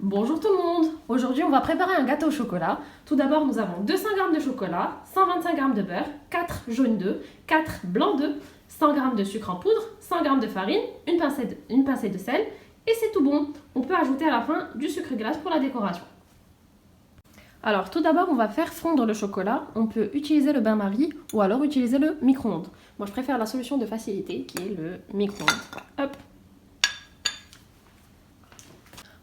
Bonjour tout le monde. Aujourd'hui on va préparer un gâteau au chocolat. Tout d'abord nous avons 200 g de chocolat, 125 g de beurre, 4 jaunes d'œufs, 4 blancs d'œufs, 100 g de sucre en poudre, 100 g de farine, une pincée de sel et c'est tout bon. On peut ajouter à la fin du sucre glace pour la décoration. Alors tout d'abord on va faire fondre le chocolat. On peut utiliser le bain-marie ou alors utiliser le micro-ondes. Moi je préfère la solution de facilité qui est le micro-ondes. Hop.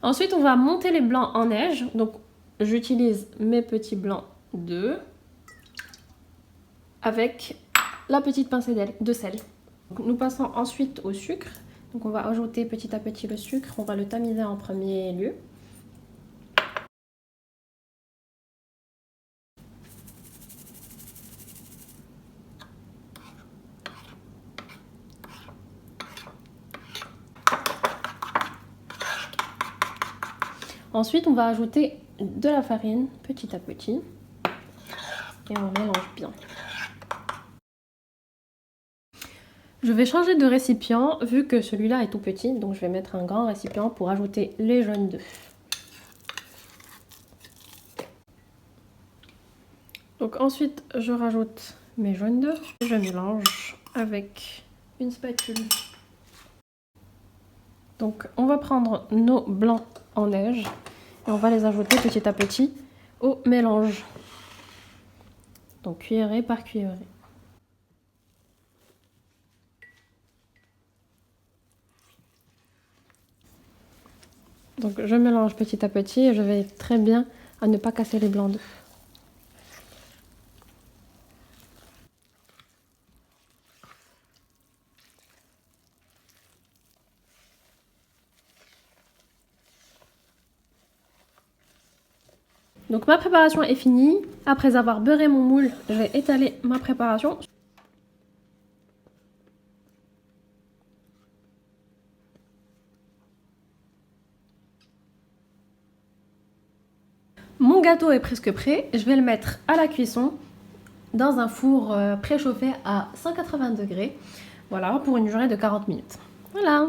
Ensuite, on va monter les blancs en neige. Donc, j'utilise mes petits blancs d'œufs avec la petite pincée de sel. Donc, nous passons ensuite au sucre. Donc, on va ajouter petit à petit le sucre. On va le tamiser en premier lieu. Ensuite, on va ajouter de la farine petit à petit et on mélange bien. Je vais changer de récipient vu que celui-là est tout petit, donc je vais mettre un grand récipient pour ajouter les jaunes d'œufs. Donc ensuite, je rajoute mes jaunes d'œufs et je mélange avec une spatule. Donc on va prendre nos blancs en neige et on va les ajouter petit à petit au mélange. Donc cuillerée par cuillerée. Donc je mélange petit à petit et je veille très bien à ne pas casser les blancs d'œufs. Donc ma préparation est finie. Après avoir beurré mon moule, je vais étaler ma préparation. Mon gâteau est presque prêt. Je vais le mettre à la cuisson dans un four préchauffé à 180 degrés. Voilà, pour une durée de 40 minutes. Voilà.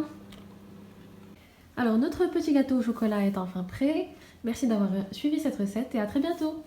Alors notre petit gâteau au chocolat est enfin prêt. Merci d'avoir suivi cette recette et à très bientôt.